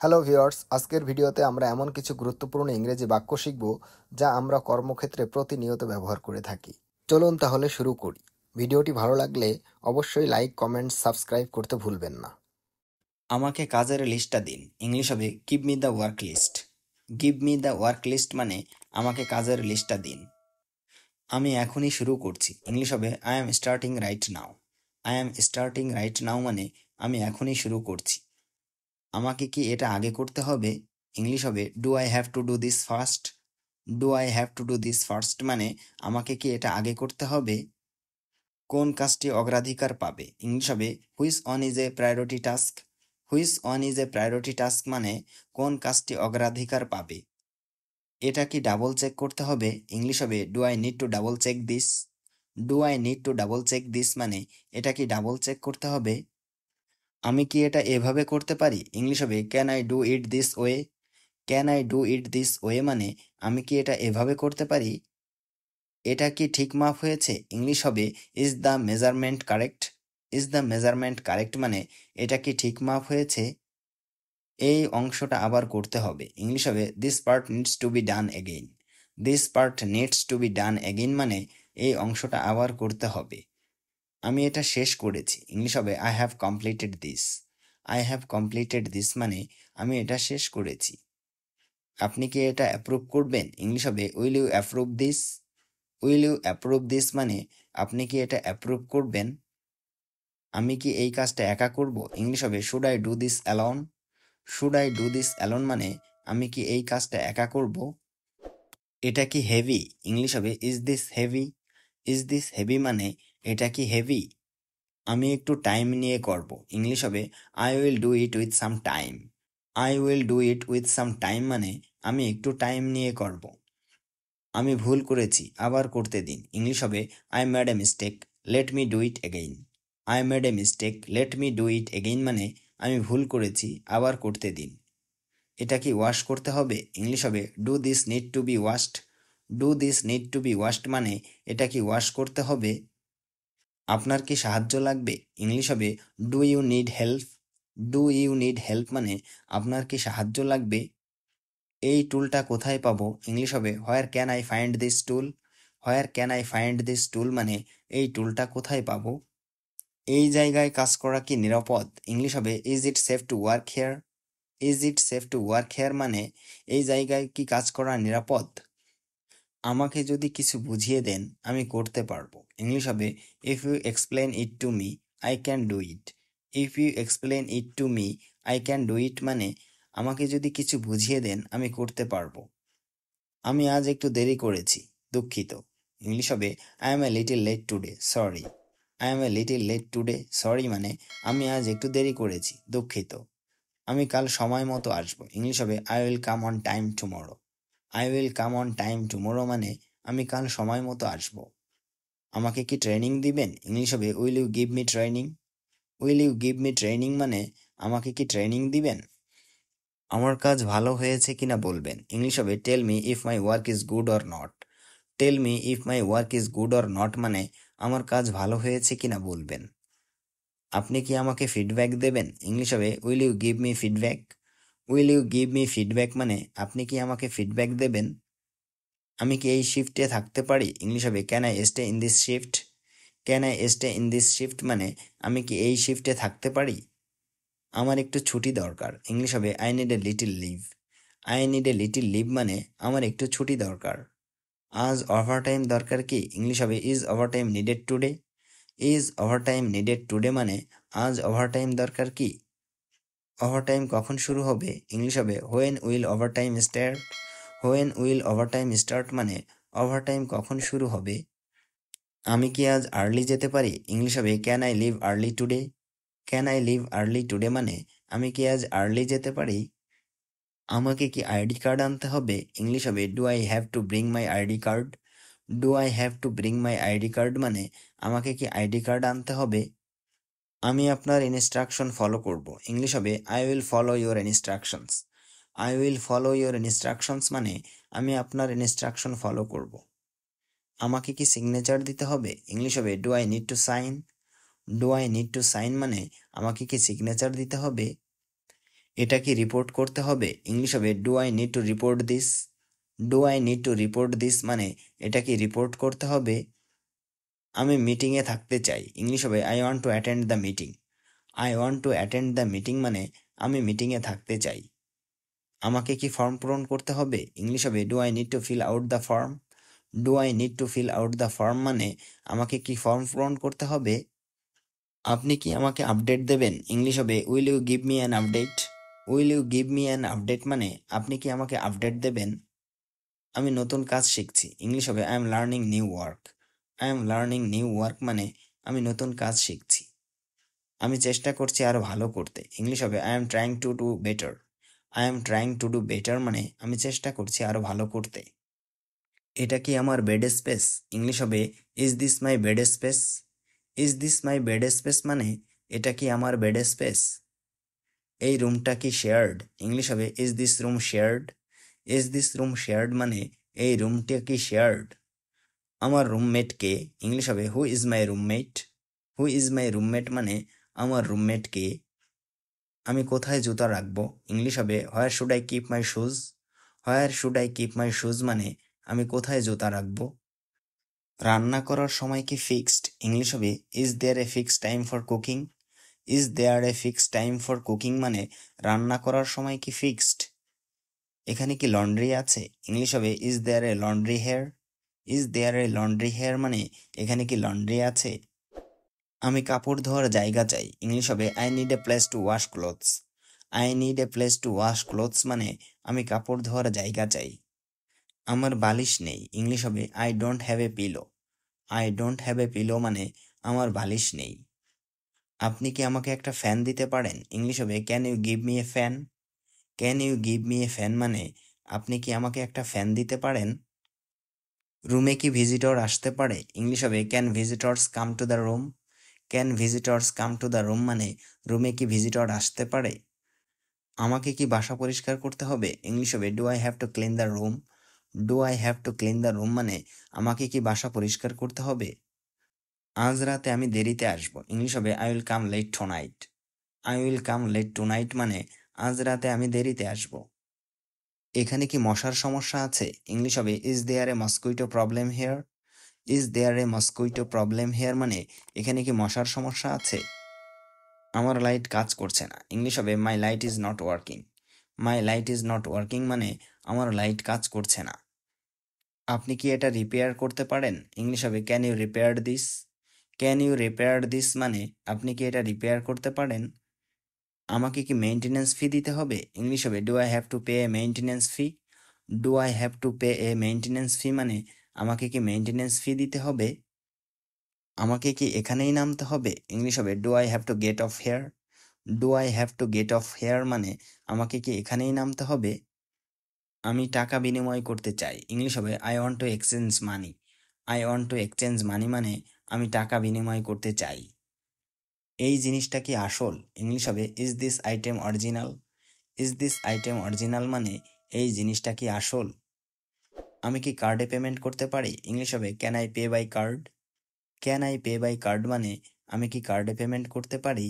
Hello viewers, আজকের ভিডিওতে আমরা এমন কিছু গুরুত্বপূর্ণ ইংরেজি বাক্য শিখব যা আমরা কর্মক্ষেত্রে প্রতিনিয়ত ব্যবহার করে থাকি। চলুন তাহলে শুরু করি। ভিডিওটি ভালো লাগলে অবশ্যই লাইক, কমেন্ট, সাবস্ক্রাইব করতে ভুলবেন না। আমাকে কাজের লিস্টটা দিন। ইংলিশ হবে give me the work list. Give me the work list মানে আমাকে কাজের লিস্টটা দিন। আমি এখনই শুরু করছি। ইংলিশ হবে I am starting right now. I am starting right now মানে আমি এখনই শুরু করছি। আমাকে কি এটা আগে করতে হবে? ইংলিশ হবে do I have to do this first. Do I have to do this first মানে আমাকে কি এটা আগে করতে হবে? কোন কাজটি অগ্রাধিকার পাবে? ইংলিশ হবে which on is a priority task. Which on is a priority task মানে কোন কাজটি অগ্রাধিকার পাবে। এটা কি ডাবল চেক করতে হবে? ইংলিশ হবে do I need to double check this. Do I need to double check this মানে এটা কি ডাবল চেক করতে হবে। আমি কি এটা এভাবে করতে পারি? ইংলিশ হবে can I do it this way. Can I do it this way মানে আমি কি এটা এভাবে করতে পারি। এটা কি ঠিক মাপ হয়েছে? ইংলিশ হবে is the measurement correct. Is the measurement correct মানে এটা কি ঠিক মাপ হয়েছে। এই অংশটা আবার করতে হবে। ইংলিশ হবে this part needs to be done again. This part needs to be done again মানে এই অংশটা আবার করতে হবে। আমি এটা শেষ করেছি। ইংলিশ হবে I have completed this. I have completed this মানে আমি এটা শেষ করেছি। আপনি কি এটা অ্যাপ্রুভ করবেন? ইংলিশ হবে will you approve this. Will you approve this মানে আপনি কি এটা অ্যাপ্রুভ করবেন। আমি কি এই কাজটা একা করব? ইংলিশ হবে should I do this alone. Should I do this alone মানে আমি কি এই কাজটা একা করব। এটা কি হেভি? ইংলিশ হবে is this heavy. Is this heavy মানে এটা কি হেভি। আমি একটু টাইম নিয়ে করব। ইংলিশ হবে I will do it with some time. I will do it with some time মানে আমি একটু টাইম নিয়ে করব। আমি ভুল করেছি, আবার করতে দিন। ইংলিশ হবে I made a mistake, let me do it again. I made a mistake, let me do it again মানে আমি ভুল করেছি, আবার করতে দিন। এটা কি ওয়াশ করতে হবে? ইংলিশ হবে do this need to B washed. Do this need to B washed মানে এটা কি ওয়াশ করতে হবে। আপনার কি সাহায্য লাগবে? ইংলিশ হবে do you need help. Do you need help মানে আপনার কি সাহায্য লাগবে। এই টুলটা কোথায় পাবো? ইংলিশ হবে where can I find this tool. Where can I find this টুল মানে এই টুলটা কোথায় পাবো। এই জায়গায় কাজ করা কি নিরাপদ? ইংলিশ হবে is it safe to work hair. Is it safe to work hair মানে এই জায়গায় কি কাজ করা নিরাপদ। আমাকে যদি কিছু বুঝিয়ে দেন আমি করতে পারবো। ইংলিশ হবে if you explain it to me I can do it. If you explain it to me I can do it মানে আমাকে যদি কিছু বুঝিয়ে দেন আমি করতে পারবো। আমি আজ একটু দেরি করেছি, দুঃখিত। ইংলিশ হবে I am a little late today, sorry. I am a little late today, sorry মানে আমি আজ একটু দেরি করেছি, দুঃখিত। আমি কাল সময় মতো আসবো। ইংলিশ হবে I will come on time tomorrow. I will come on time tomorrow মানে আমি কাল সময় মতো আসবো। আমাকে কি ট্রেনিং দিবেন? ইংলিশ হবে will you give me training. Will you give me training মানে আমাকে কি ট্রেনিং দিবেন। আমার কাজ ভালো হয়েছে কিনা বলবেন। ইংলিশ হবে tell me if my work is good or not. Tell me if my work is good or not মানে আমার কাজ ভালো হয়েছে কিনা বলবেন। আপনি কি আমাকে ফিডব্যাক দেবেন? ইংলিশ হবে will you give me feedback. Will you give me feedback মানে আপনি কি আমাকে ফিডব্যাক দেবেন। আমি কি এই শিফটে থাকতে পারি? ইংলিশ হবে can I stay in this shift. Can I stay in this shift মানে আমি কি এই শিফটে থাকতে পারি। আমার একটু ছুটি দরকার। ইংলিশ হবে I need a little leave. I need a little leave মানে আমার একটু ছুটি দরকার। আজ ওভারটাইম দরকার কি? ইংলিশ হবে is overtime needed today. Is overtime needed today মানে আজ ওভারটাইম দরকার কি। ওভারটাইম কখন শুরু হবে? ইংলিশ হবে when will overtime start. When will overtime start মানে ওভারটাইম কখন শুরু হবে। আমি কি আজ আর্লি যেতে পারি? ইংলিশ হবে can I leave early today. Can I leave early today মানে আমি কি আজ আর্লি যেতে পারি। আমাকে কি আইডি কার্ড আনতে হবে? ইংলিশ হবে do I have to bring my ID card. Do I have to bring my ID card মানে আমাকে কি আইডি কার্ড আনতে হবে। আমি আপনার ইনস্ট্রাকশন ফলো করব। ইংলিশ হবে I will follow your instructions. I will follow your instructions মানে আমি আপনার ইনস্ট্রাকশন ফলো করব। আমাকে কি সিগনেচার দিতে হবে? ইংলিশ হবে do I need to sign. Do I need to sign মানে আমাকে কি সিগনেচার দিতে হবে। এটা কি রিপোর্ট করতে হবে? ইংলিশ হবে do I need to report this. Do I need to report this মানে এটা কি রিপোর্ট করতে হবে? আমি মিটিংয়ে থাকতে চাই। ইংলিশ হবে I want to attend the meeting. I want to attend the meeting মানে আমি মিটিংয়ে থাকতে চাই। আমাকে কি ফর্ম পূরণ করতে হবে? ইংলিশ হবে do I need two fill out the form. Do I need two fill out the form মানে আমাকে কি ফর্ম পূরণ করতে হবে? আপনি কি আমাকে আপডেট দেবেন? ইংলিশ হবে will you give me an update. Will you give me an update মানে আপনি কি আমাকে আপডেট দেবেন? আমি নতুন কাজ শিখছি। ইংলিশ হবে I am learning new work. I am learning new work মানে আমি নতুন কাজ শিখছি। আমি চেষ্টা করছি আরো ভালো করতে। ইংলিশ হবে I am trying to do better. I am trying to do better মানে আমি চেষ্টা করছি আরো ভালো করতে। এটা কি আমার বেড স্পেস? ইংলিশ হবে is this my bed space. Is this my bed space মানে এটা কি আমার বেড স্পেস? এই রুমটা কি শেয়ার্ড? ইংলিশ হবে is this room shared. Is this room shared মানে এই রুমটা কি শেয়ার্ড? আমার রুমমেট কে? ইংলিশ হবে who is my roommate. Who is my roommate মানে আমার রুমমেট কে? আমি কোথায় জুতা রাখবো? ইংলিশ হবে where should I keep my shoes. Where should I keep my shoes মানে আমি কোথায় জুতা রাখবো? রান্না করার সময় কি ফিক্সড? ইংলিশ হবে is there a fixed time for cooking. Is there a fixed time for cooking মানে রান্না করার সময় কি ফিক্সড? এখানে কি লন্ড্রি আছে? ইংলিশ হবে is there a laundry here. Is there a laundry here মানে এখানে কি লন্ড্রি আছে? আমি কাপড় ধোয়ার জায়গা চাই। ইংলিশ হবে I need a place to wash clothes. I need a place to wash clothes মানে আমি কাপড় ধোয়ার জায়গা চাই। আমার বালিশ নেই। ইংলিশ হবে I don't have a pillow. I don't have a pillow মানে আমার বালিশ নেই। আপনি কি আমাকে একটা ফ্যান দিতে পারেন? ইংলিশ হবে can you give me a fan. Can you give me a fan মানে আপনি কি আমাকে একটা ফ্যান দিতে পারেন? রুমে কি ভিজিটর আসতে পারে? ইংলিশ হবে can visitors come to the room. Can visitors come to the room মানে রুমে কি ভিজিটর আসতে পারে? আমাকে কি বাসা পরিষ্কার করতে হবে? ইংলিশ হবে do I have to clean the room. Do I have to clean the room মানে আমাকে কি বাসা পরিষ্কার করতে হবে? আজ রাতে আমি দেরিতে আসবো। ইংলিশ হবে I will come late tonight. I will come late tonight মানে আজ রাতে আমি দেরিতে আসবো। এখানে কি মশার সমস্যা আছে? ইংলিশ হবে is there a mosquito problem here. Is there a mosquito problem here মানে এখানে কি মশার সমস্যা আছে? আমার লাইট কাজ করছে না। ইংলিশ হবে মাই light is not working. My light is not working মানে আমার লাইট কাজ করছে না। আপনি কি এটা রিপেয়ার করতে পারেন? ইংলিশ হবে can you repair this. Can you repair this মানে আপনি কি এটা রিপেয়ার করতে পারেন? আমাকে কি মেইনটেনেন্স ফি দিতে হবে? ইংলিশ হবে do I have to pay a maintenance fee. Do I have to pay a maintenance fee মানে আমাকে কি মেইনটেনেন্স ফি দিতে হবে? আমাকে কি এখানেই নামতে হবে? ইংলিশ হবে do I have to get off here. Do I have to get off here মানে আমাকে কি এখানেই নামতে হবে? আমি টাকা বিনিময় করতে চাই। ইংলিশ হবে I want to exchange money. I want to exchange মানি মানে আমি টাকা বিনিময় করতে চাই। এই জিনিসটা কি আসল? ইংলিশ হবে is this item original. Is this item original মানে এই জিনিসটা কি আসল? আমি কি কার্ডে পেমেন্ট করতে পারি? ইংলিশ হবে can I pay by card. Can I pay by card মানে আমি কি কার্ডে পেমেন্ট করতে পারি?